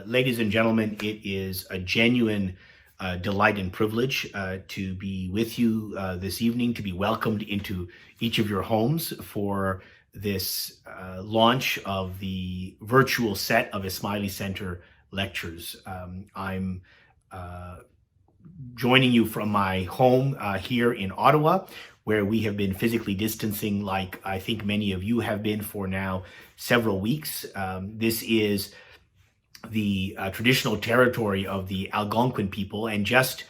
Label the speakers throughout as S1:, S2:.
S1: Ladies and gentlemen, it is a genuine delight and privilege to be with you this evening, to be welcomed into each of your homes for this launch of the virtual set of Ismaili Center lectures. I'm joining you from my home here in Ottawa, where we have been physically distancing, like I think many of you have been for now several weeks. This is the traditional territory of the Algonquin people, and just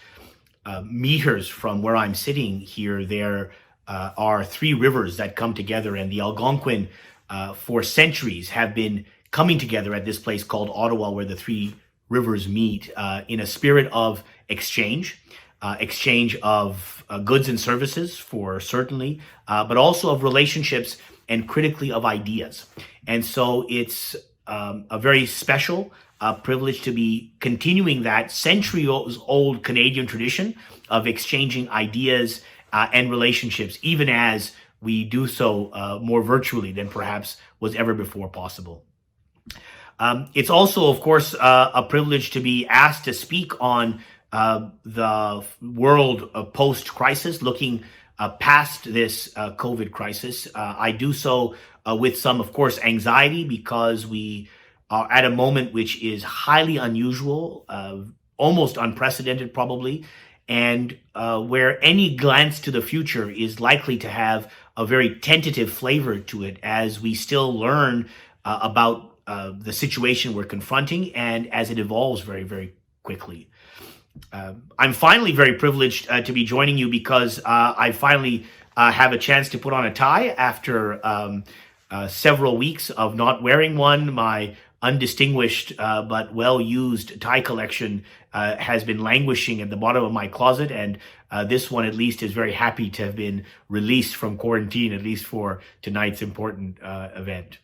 S1: meters from where I'm sitting here, there are three rivers that come together, and the Algonquin for centuries have been coming together at this place called Ottawa, where the three rivers meet in a spirit of exchange of goods and services, for certainly, but also of relationships and critically of ideas. And so it's a very special privilege to be continuing that centuries-old Canadian tradition of exchanging ideas and relationships, even as we do so more virtually than perhaps was ever before possible. It's also, of course, a privilege to be asked to speak on the world post-crisis, looking past this COVID crisis. I do so with some, of course, anxiety, because we are at a moment which is highly unusual, almost unprecedented probably, and where any glance to the future is likely to have a very tentative flavor to it, as we still learn about the situation we're confronting and as it evolves very, very quickly. I'm finally very privileged to be joining you because I finally have a chance to put on a tie after several weeks of not wearing one. My undistinguished but well-used tie collection has been languishing at the bottom of my closet, and this one at least is very happy to have been released from quarantine, at least for tonight's important event.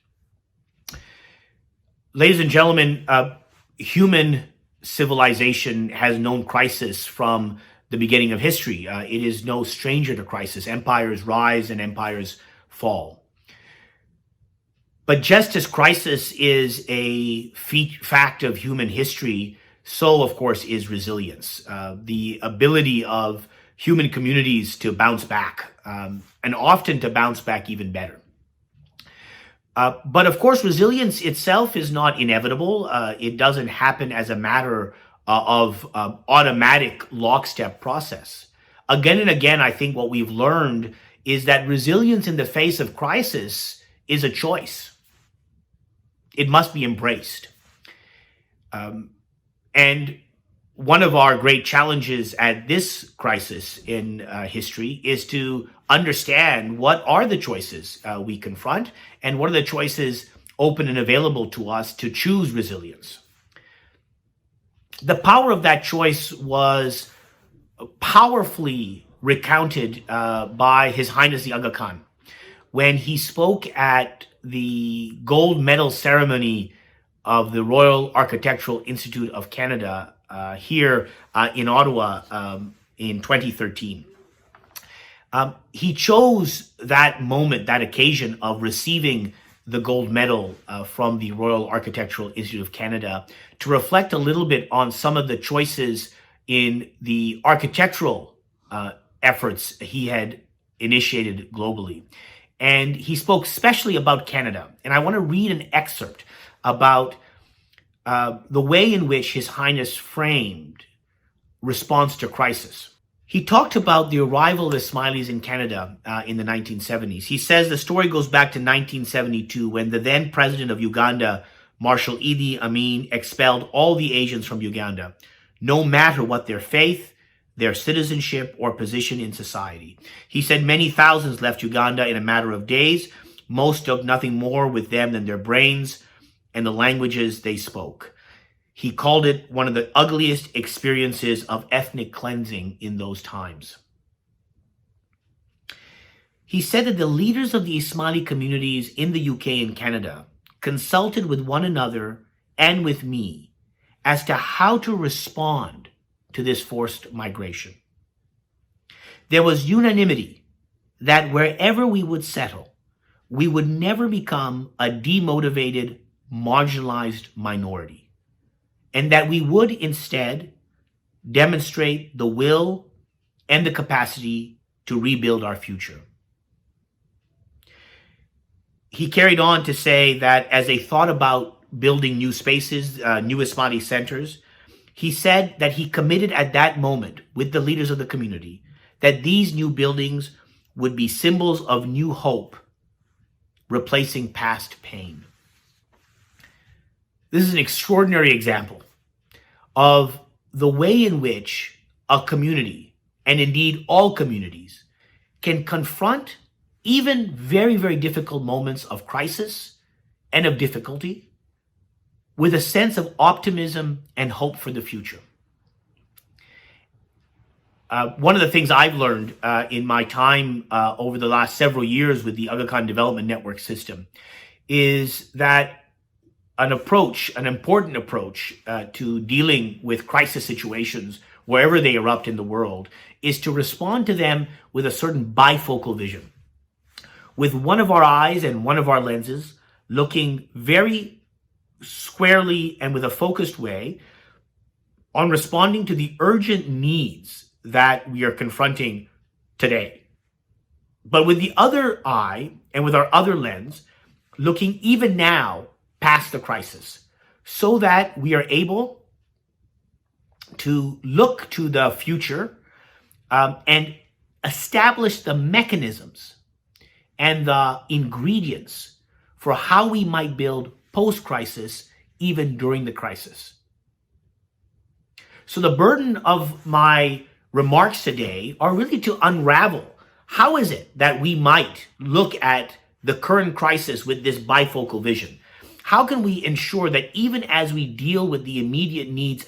S1: Ladies and gentlemen, human civilization has known crisis from the beginning of history. It is no stranger to crisis. Empires rise and empires fall. But just as crisis is a fact of human history, so, of course, is resilience. The ability of human communities to bounce back, and often to bounce back even better. But of course, resilience itself is not inevitable. It doesn't happen as a matter of automatic lockstep process. Again and again, I think what we've learned is that resilience in the face of crisis is a choice. It must be embraced. And one of our great challenges at this crisis in history is to understand what are the choices we confront, and what are the choices open and available to us to choose resilience. The power of that choice was powerfully recounted by His Highness the Aga Khan when he spoke at the gold medal ceremony of the Royal Architectural Institute of Canada here in Ottawa in 2013. He chose that moment, that occasion of receiving the gold medal from the Royal Architectural Institute of Canada, to reflect a little bit on some of the choices in the architectural efforts he had initiated globally. And he spoke specially about Canada. And I want to read an excerpt about the way in which His Highness framed response to crisis. He talked about the arrival of the Ismailis in Canada in the 1970s. He says the story goes back to 1972, when the then president of Uganda, Marshal Idi Amin, expelled all the Asians from Uganda, no matter what their faith, their citizenship, or position in society. He said many thousands left Uganda in a matter of days. Most took nothing more with them than their brains and the languages they spoke. He called it one of the ugliest experiences of ethnic cleansing in those times. He said that the leaders of the Ismaili communities in the UK and Canada consulted with one another and with me as to how to respond to this forced migration. There was unanimity that wherever we would settle, we would never become a demotivated, marginalized minority. and that we would instead demonstrate the will and the capacity to rebuild our future. He carried on to say that as they thought about building new spaces, new Ismaili centers, he said that he committed at that moment with the leaders of the community that these new buildings would be symbols of new hope, replacing past pain. This is an extraordinary example of the way in which a community, and indeed all communities, can confront even very, very difficult moments of crisis and of difficulty with a sense of optimism and hope for the future. One of the things I've learned in my time over the last several years with the Aga Khan Development Network system is that an important approach to dealing with crisis situations wherever they erupt in the world is to respond to them with a certain bifocal vision, with one of our eyes and one of our lenses looking very squarely and with a focused way on responding to the urgent needs that we are confronting today. But with the other eye and with our other lens, looking even now past the crisis, so that we are able to look to the future and establish the mechanisms and the ingredients for how we might build post-crisis, even during the crisis. So the burden of my remarks today are really to unravel how is it that we might look at the current crisis with this bifocal vision. How can we ensure that even as we deal with the immediate needs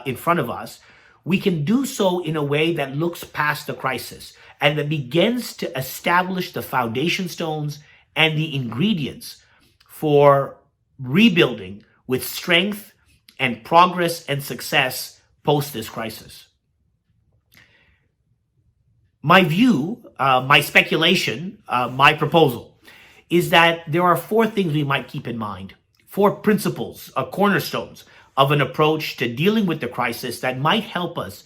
S1: in front of us, we can do so in a way that looks past the crisis and that begins to establish the foundation stones and the ingredients for rebuilding with strength and progress and success post this crisis? My view, my speculation, my proposal is that there are four things we might keep in mind, four principles, cornerstones of an approach to dealing with the crisis that might help us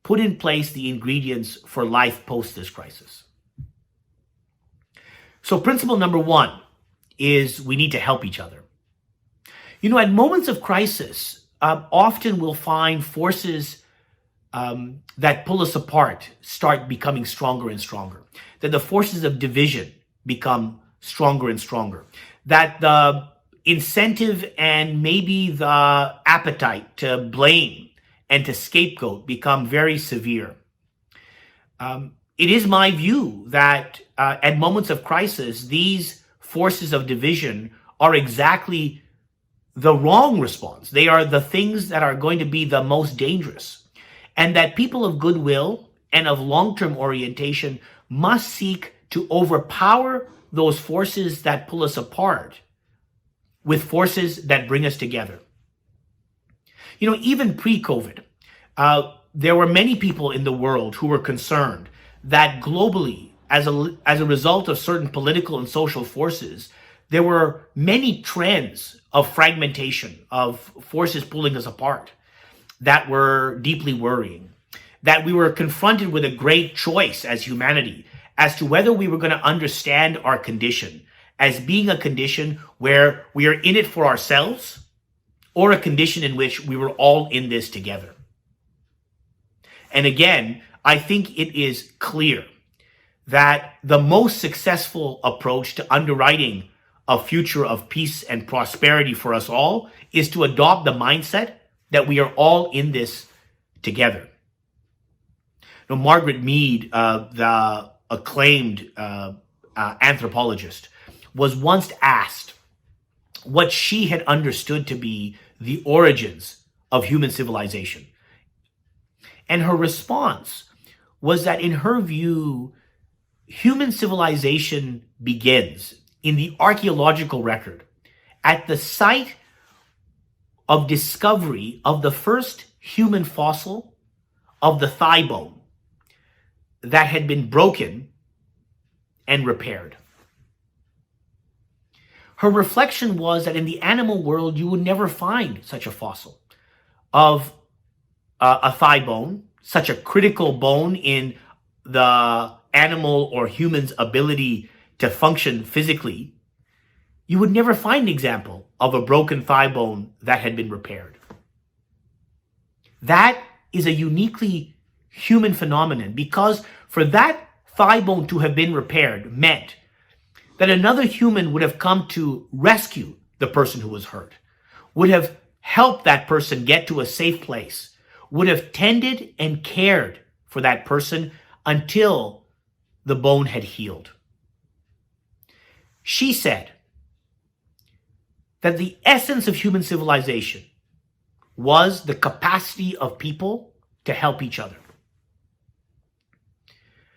S1: put in place the ingredients for life post this crisis. So principle number one is we need to help each other. You know, at moments of crisis, often we'll find forces that pull us apart start becoming stronger and stronger, that the forces of division become stronger and stronger, that the incentive and maybe the appetite to blame and to scapegoat become very severe. It is my view that at moments of crisis, these forces of division are exactly the wrong response. They are the things that are going to be the most dangerous, and that people of goodwill and of long-term orientation must seek to overpower those forces that pull us apart with forces that bring us together. You know, even pre-COVID, there were many people in the world who were concerned that globally, as a result of certain political and social forces, there were many trends of fragmentation, of forces pulling us apart that were deeply worrying, that we were confronted with a great choice as humanity as to whether we were going to understand our condition as being a condition where we are in it for ourselves or a condition in which we were all in this together. And again, I think it is clear that the most successful approach to underwriting a future of peace and prosperity for us all is to adopt the mindset that we are all in this together. Now, Margaret Mead, the acclaimed anthropologist, was once asked what she had understood to be the origins of human civilization. And her response was that in her view, human civilization begins in the archaeological record at the site of discovery of the first human fossil of the thigh bone that had been broken and repaired. Her reflection was that in the animal world, you would never find such a fossil. of a thigh bone, such a critical bone in the animal or human's ability to function physically, you would never find an example of a broken thigh bone that had been repaired. That is a uniquely human phenomenon, because for that thigh bone to have been repaired meant that another human would have come to rescue the person who was hurt, would have helped that person get to a safe place, would have tended and cared for that person until the bone had healed. She said that the essence of human civilization was the capacity of people to help each other.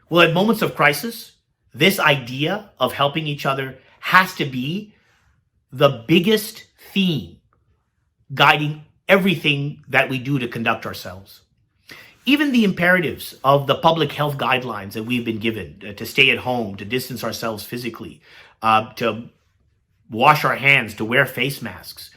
S1: Well, at moments of crisis, this idea of helping each other has to be the biggest theme guiding everything that we do to conduct ourselves. Even the imperatives of the public health guidelines that we've been given to stay at home, to distance ourselves physically, to wash our hands, to wear face masks,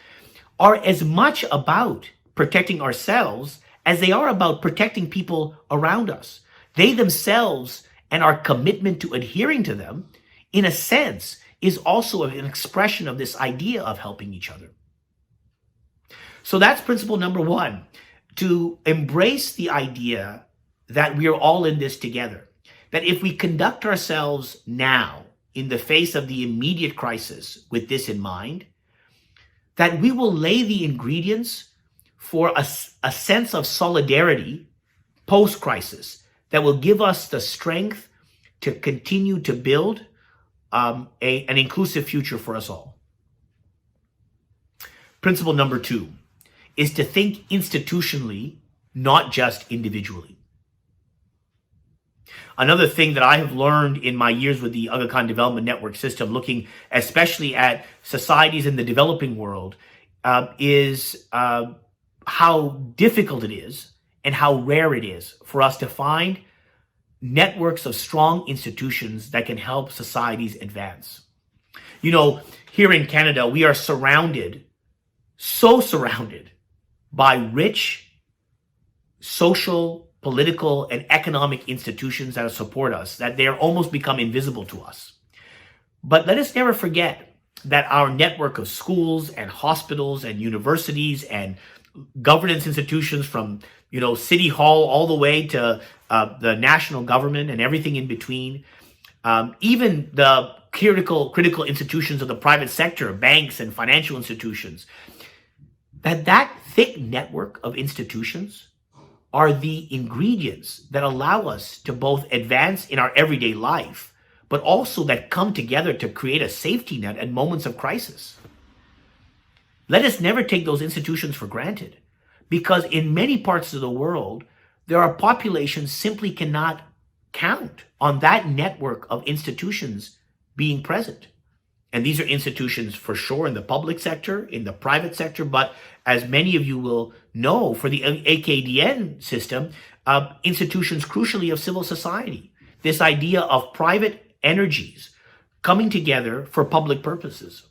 S1: are as much about protecting ourselves as they are about protecting people around us. They themselves and our commitment to adhering to them, in a sense, is also an expression of this idea of helping each other. So that's principle number one, to embrace the idea that we are all in this together. That if we conduct ourselves now in the face of the immediate crisis with this in mind, that we will lay the ingredients for a sense of solidarity post-crisis that will give us the strength to continue to build an inclusive future for us all. Principle number two is to think institutionally, not just individually. Another thing that I have learned in my years with the Aga Khan Development Network system, looking especially at societies in the developing world, is how difficult it is and how rare it is for us to find networks of strong institutions that can help societies advance. You know, here in Canada, we are surrounded by rich social, political, and economic institutions that support us, that they are almost become invisible to us. But let us never forget that our network of schools and hospitals and universities and governance institutions, from City Hall all the way to the national government and everything in between, even the critical institutions of the private sector, banks and financial institutions, that thick network of institutions are the ingredients that allow us to both advance in our everyday life, but also that come together to create a safety net at moments of crisis. Let us never take those institutions for granted, because in many parts of the world, there are populations simply cannot count on that network of institutions being present. And these are institutions for sure in the public sector, in the private sector, but as many of you will know, for the AKDN system, institutions crucially of civil society. This idea of private energies coming together for public purposes.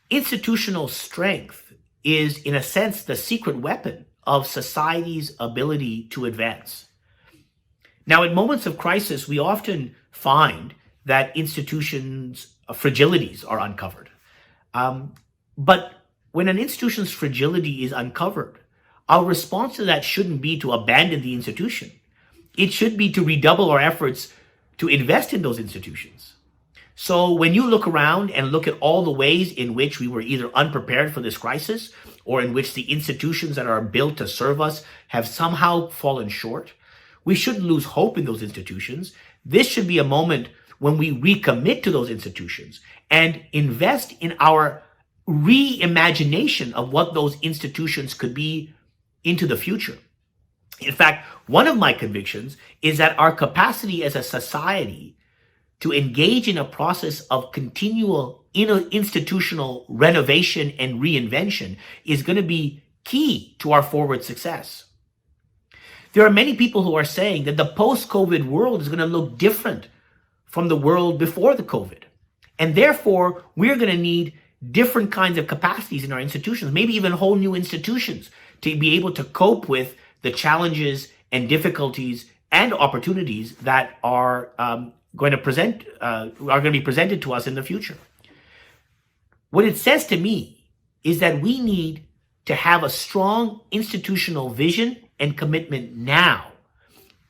S1: Institutional strength is, in a sense, the secret weapon of society's ability to advance. Now, in moments of crisis, we often find that institutions' fragilities are uncovered. But when an institution's fragility is uncovered, our response to that shouldn't be to abandon the institution. It should be to redouble our efforts to invest in those institutions. So when you look around and look at all the ways in which we were either unprepared for this crisis, or in which the institutions that are built to serve us have somehow fallen short, we shouldn't lose hope in those institutions. This should be a moment when we recommit to those institutions and invest in our reimagination of what those institutions could be into the future. In fact, one of my convictions is that our capacity as a society to engage in a process of continual institutional renovation and reinvention is going to be key to our forward success. There are many people who are saying that the post-COVID world is going to look different from the world before the COVID. And therefore, we're going to need different kinds of capacities in our institutions, maybe even whole new institutions, to be able to cope with the challenges and difficulties and opportunities that are going to be presented to us in the future. What it says to me is that we need to have a strong institutional vision and commitment now,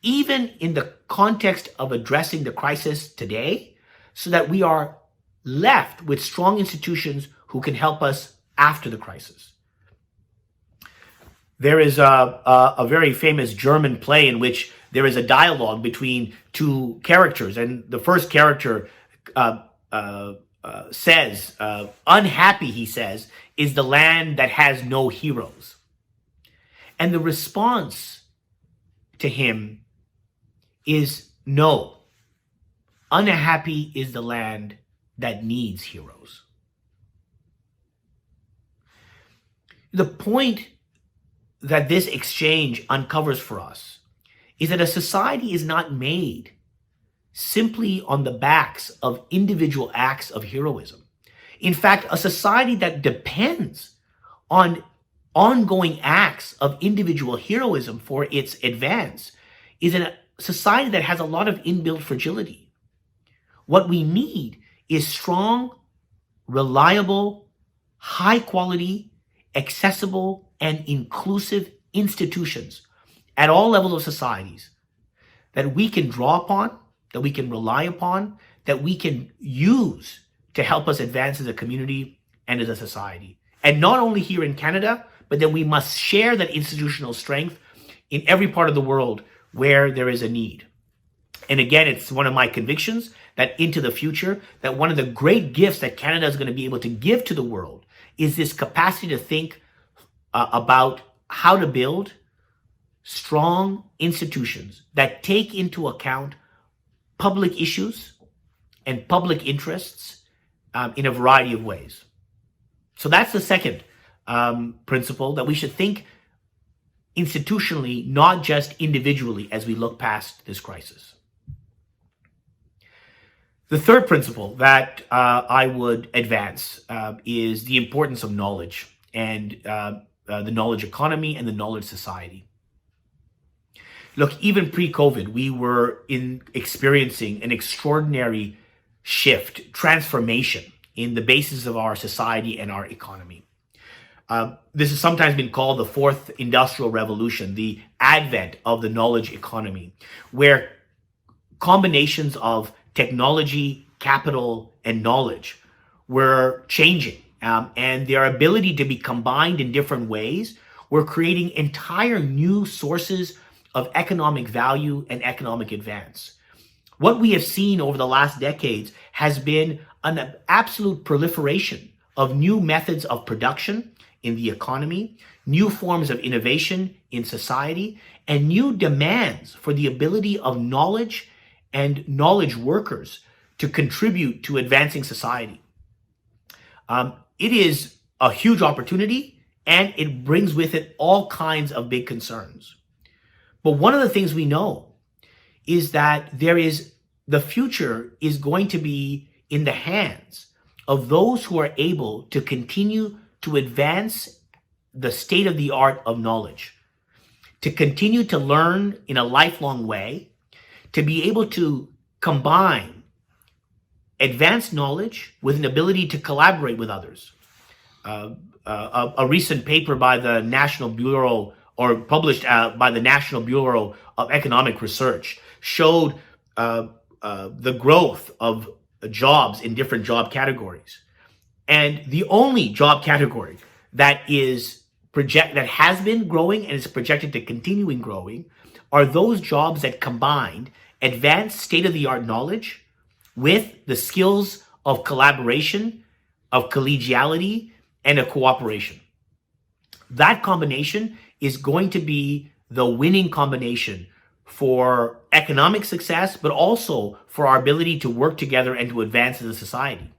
S1: even in the context of addressing the crisis today, so that we are left with strong institutions who can help us after the crisis. There is a very famous German play in which there is a dialogue between two characters, and the first character says, unhappy, he says, is the land that has no heroes. And the response to him is, no, unhappy is the land that needs heroes. The point that this exchange uncovers for us is that a society is not made simply on the backs of individual acts of heroism. In fact, a society that depends on ongoing acts of individual heroism for its advance is a society that has a lot of inbuilt fragility. What we need is strong, reliable, high quality, accessible, and inclusive institutions at all levels of societies that we can draw upon, that we can rely upon, that we can use to help us advance as a community and as a society. And not only here in Canada, but then we must share that institutional strength in every part of the world where there is a need. And again, it's one of my convictions that into the future, that one of the great gifts that Canada is going to be able to give to the world is this capacity to think about how to build strong institutions that take into account public issues and public interests in a variety of ways. So that's the second principle, that we should think institutionally, not just individually, as we look past this crisis. The third principle that I would advance is the importance of knowledge and the knowledge economy and the knowledge society. Look, even pre-COVID, we were experiencing an extraordinary shift, transformation in the basis of our society and our economy. This has sometimes been called the fourth industrial revolution, the advent of the knowledge economy, where combinations of technology, capital, and knowledge were changing, and their ability to be combined in different ways were creating entire new sources of economic value and economic advance. What we have seen over the last decades has been an absolute proliferation of new methods of production in the economy, new forms of innovation in society, and new demands for the ability of knowledge and knowledge workers to contribute to advancing society. It is a huge opportunity, and it brings with it all kinds of big concerns. But one of the things we know is that the future is going to be in the hands of those who are able to continue to advance the state of the art of knowledge, to continue to learn in a lifelong way, to be able to combine advanced knowledge with an ability to collaborate with others. A recent paper by the National Bureau, or published by the National Bureau of Economic Research, showed the growth of jobs in different job categories. And the only job category that has been growing and is projected to continue growing are those jobs that combined advanced state-of-the-art knowledge with the skills of collaboration, of collegiality, and of cooperation. That combination is going to be the winning combination for economic success, but also for our ability to work together and to advance as a society.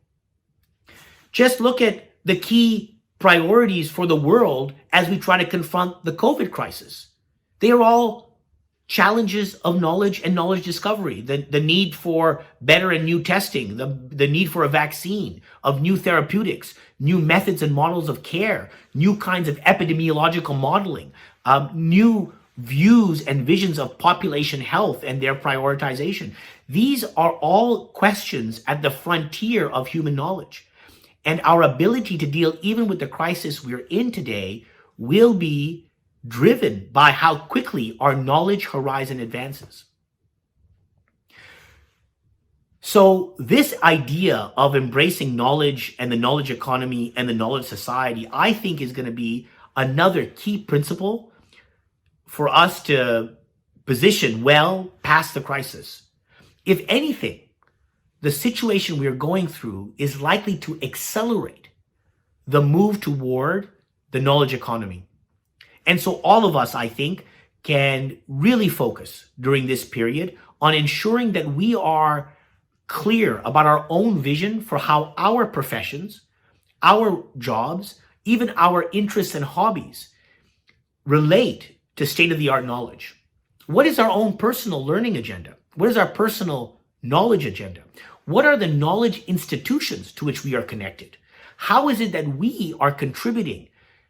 S1: Just look at the key priorities for the world as we try to confront the COVID crisis. They are all challenges of knowledge and knowledge discovery, the need for better and new testing, the need for a vaccine, of new therapeutics, new methods and models of care, new kinds of epidemiological modeling, new views and visions of population health and their prioritization. These are all questions at the frontier of human knowledge. And our ability to deal even with the crisis we're in today will be driven by how quickly our knowledge horizon advances. So this idea of embracing knowledge and the knowledge economy and the knowledge society, I think, is going to be another key principle for us to position well past the crisis. If anything, the situation we are going through is likely to accelerate the move toward the knowledge economy. And so all of us, I think, can really focus during this period on ensuring that we are clear about our own vision for how our professions, our jobs, even our interests and hobbies relate to state-of-the-art knowledge. What is our own personal learning agenda? What is our personal knowledge agenda? What are the knowledge institutions to which we are connected? How is it that we are contributing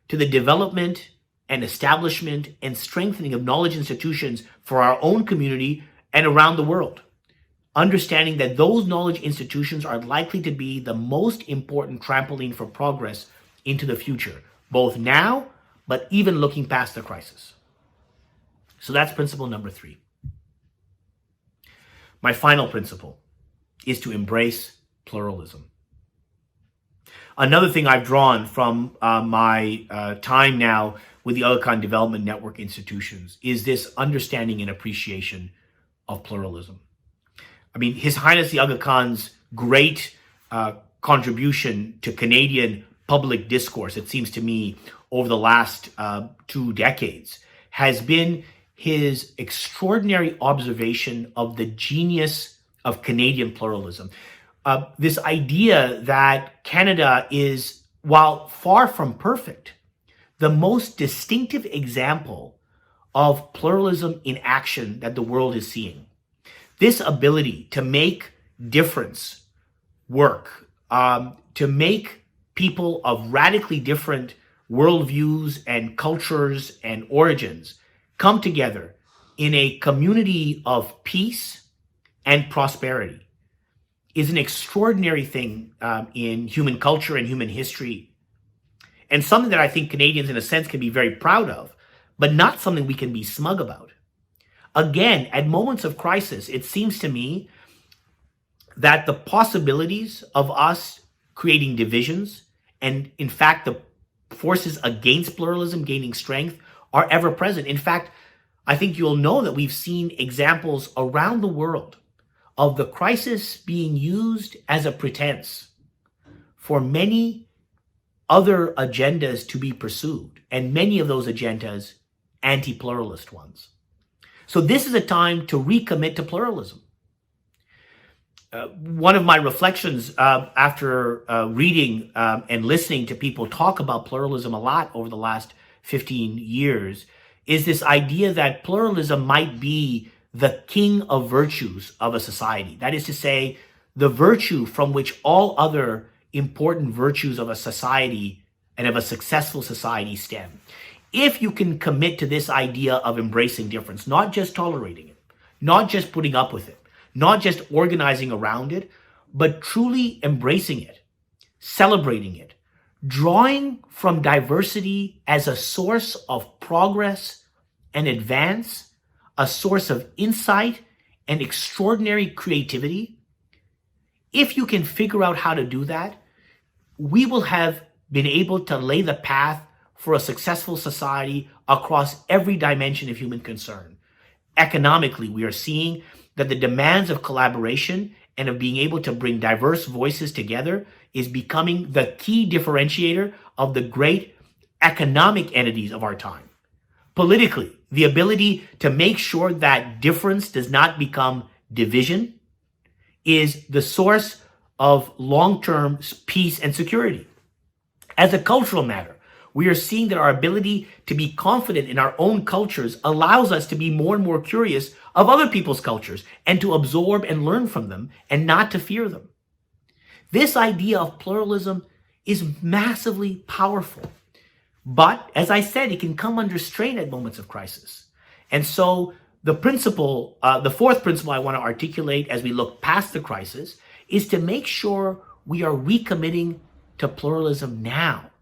S1: to the development and establishment and strengthening of knowledge institutions for our own community and around the world? Understanding that those knowledge institutions are likely to be the most important trampoline for progress into the future, both now, but even looking past the crisis. So that's principle number 3. My final principle is to embrace pluralism. Another thing I've drawn from my time now with the Aga Khan Development Network institutions is this understanding and appreciation of pluralism. I mean, His Highness the Aga Khan's great contribution to Canadian public discourse, it seems to me, over the last 2 decades, has been his extraordinary observation of the genius of Canadian pluralism. This idea that Canada is, while far from perfect, the most distinctive example of pluralism in action that the world is seeing. This ability to make difference work, to make people of radically different worldviews and cultures and origins come together in a community of peace and prosperity is an extraordinary thing in human culture and human history, and something that I think Canadians, in a sense, can be very proud of, but not something we can be smug about. Again, at moments of crisis, it seems to me that the possibilities of us creating divisions and, in fact, the forces against pluralism gaining strength are ever present. In fact, I think you'll know that we've seen examples around the world of the crisis being used as a pretense for many other agendas to be pursued, and many of those agendas anti-pluralist ones. So this is a time to recommit to pluralism. One of my reflections after reading and listening to people talk about pluralism a lot over the last 15 years is this idea that pluralism might be the king of virtues of a society. That is to say, the virtue from which all other important virtues of a society and of a successful society stem. If you can commit to this idea of embracing difference, not just tolerating it, not just putting up with it, not just organizing around it, but truly embracing it, celebrating it, drawing from diversity as a source of progress and advance, a source of insight and extraordinary creativity. If you can figure out how to do that, we will have been able to lay the path for a successful society across every dimension of human concern. Economically, we are seeing that the demands of collaboration and of being able to bring diverse voices together is becoming the key differentiator of the great economic entities of our time. Politically, the ability to make sure that difference does not become division is the source of long-term peace and security. As a cultural matter, We are seeing that our ability to be confident in our own cultures allows us to be more and more curious of other people's cultures and to absorb and learn from them and not to fear them. This idea of pluralism is massively powerful. But as I said, it can come under strain at moments of crisis. And so the fourth principle I want to articulate as we look past the crisis is to make sure we are recommitting to pluralism now.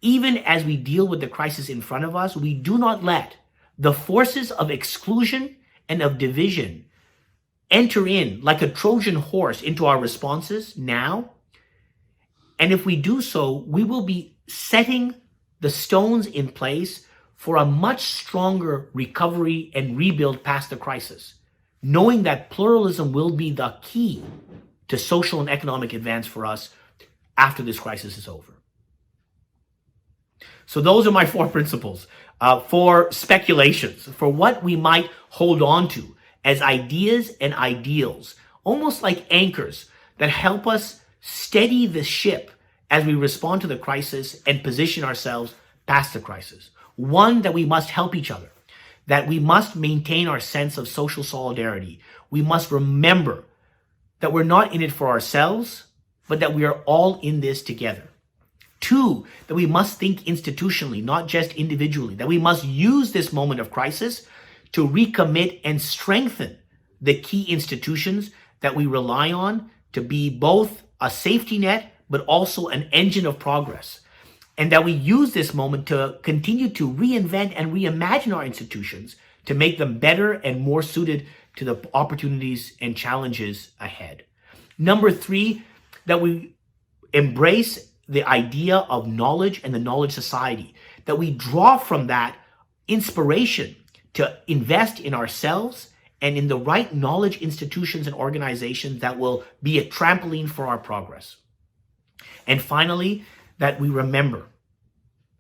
S1: Even as we deal with the crisis in front of us, we do not let the forces of exclusion and of division enter in like a Trojan horse into our responses now. And if we do so, we will be setting the stones in place for a much stronger recovery and rebuild past the crisis, knowing that pluralism will be the key to social and economic advance for us after this crisis is over. So those are my four principles for speculations, for what we might hold on to as ideas and ideals, almost like anchors that help us steady the ship as we respond to the crisis and position ourselves past the crisis. One, that we must help each other, that we must maintain our sense of social solidarity. We must remember that we're not in it for ourselves, but that we are all in this together. Two, that we must think institutionally, not just individually, that we must use this moment of crisis to recommit and strengthen the key institutions that we rely on to be both a safety net, but also an engine of progress. And that we use this moment to continue to reinvent and reimagine our institutions to make them better and more suited to the opportunities and challenges ahead. Number three, that we embrace the idea of knowledge and the knowledge society, that we draw from that inspiration to invest in ourselves and in the right knowledge institutions and organizations that will be a trampoline for our progress. And finally, that we remember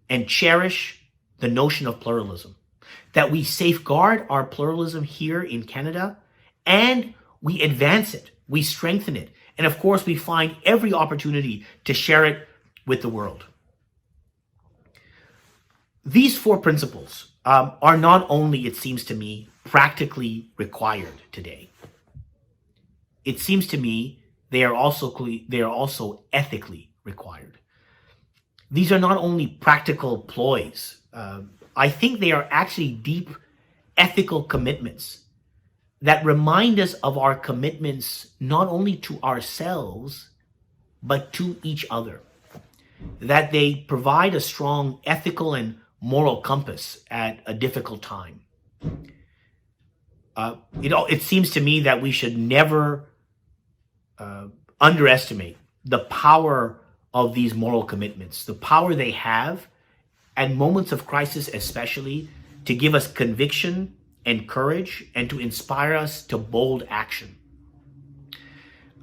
S1: and cherish the notion of pluralism, that we safeguard our pluralism here in Canada and we advance it, we strengthen it, and of course we find every opportunity to share it with the world. These four principles are not only, it seems to me, practically required today. It seems to me they are also ethically required. These are not only practical ploys. I think they are actually deep ethical commitments that remind us of our commitments not only to ourselves, but to each other. That they provide a strong ethical and moral compass at a difficult time. It seems to me that we should never underestimate the power of these moral commitments, the power they have at moments of crisis, especially to give us conviction and courage and to inspire us to bold action.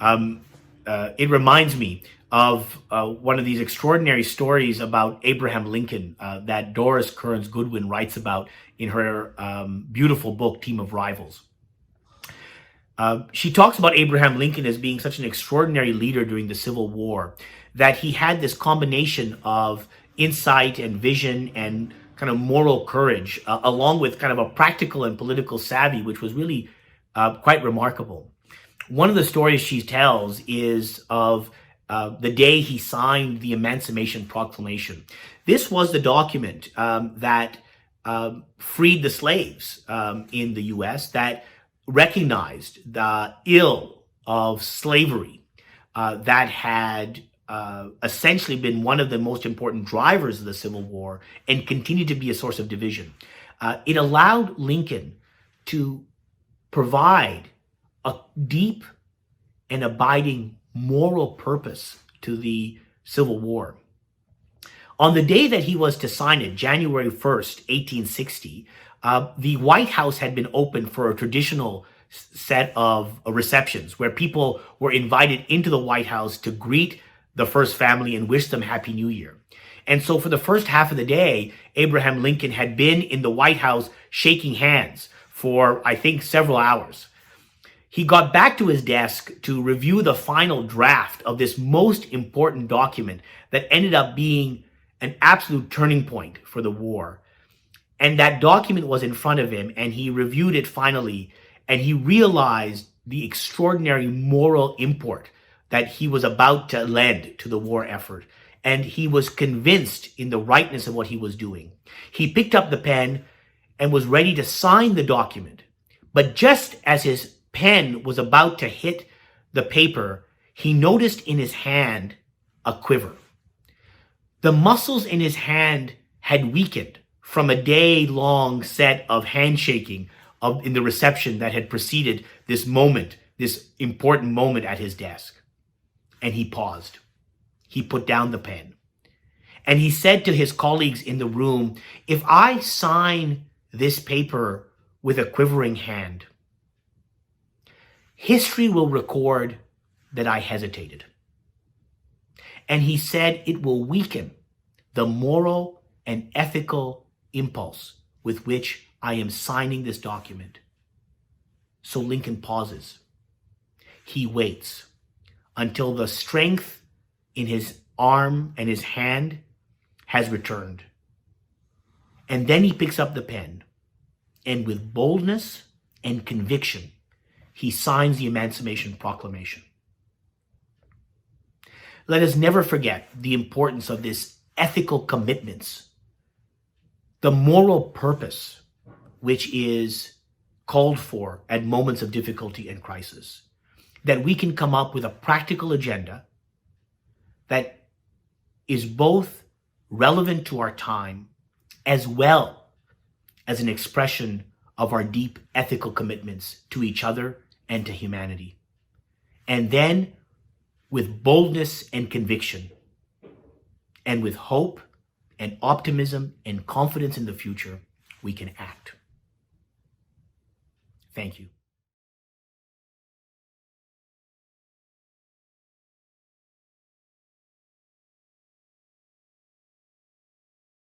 S1: It reminds me of one of these extraordinary stories about Abraham Lincoln that Doris Kearns Goodwin writes about in her beautiful book, Team of Rivals. She talks about Abraham Lincoln as being such an extraordinary leader during the Civil War, that he had this combination of insight and vision and kind of moral courage, along with kind of a practical and political savvy, which was really quite remarkable. One of the stories she tells is of the day he signed the Emancipation Proclamation. This was the document that freed the slaves in the U.S., that recognized the ill of slavery that had essentially been one of the most important drivers of the Civil War and continued to be a source of division. It allowed Lincoln to provide a deep and abiding moral purpose to the Civil War. On the day that he was to sign it, January 1st, 1860, the White House had been open for a traditional set of receptions where people were invited into the White House to greet the first family and wish them Happy New Year. And so for the first half of the day, Abraham Lincoln had been in the White House shaking hands for, I think, several hours. He got back to his desk to review the final draft of this most important document that ended up being an absolute turning point for the war. And that document was in front of him, and he reviewed it finally, and he realized the extraordinary moral import that he was about to lend to the war effort. And he was convinced in the rightness of what he was doing. He picked up the pen and was ready to sign the document. But just as his pen was about to hit the paper, he noticed in his hand a quiver. The muscles in his hand had weakened from a day-long set of handshaking in the reception that had preceded this moment, this important moment at his desk. And he paused. He put down the pen. And he said to his colleagues in the room, if I sign this paper with a quivering hand, history will record that I hesitated. And he said it will weaken the moral and ethical impulse with which I am signing this document. So Lincoln pauses. He waits until the strength in his arm and his hand has returned. And then he picks up the pen, and with boldness and conviction, he signs the Emancipation Proclamation. Let us never forget the importance of this ethical commitments, the moral purpose which is called for at moments of difficulty and crisis, that we can come up with a practical agenda that is both relevant to our time as well as an expression of our deep ethical commitments to each other and to humanity. And then with boldness and conviction, and with hope and optimism and confidence in the future, we can act. Thank you.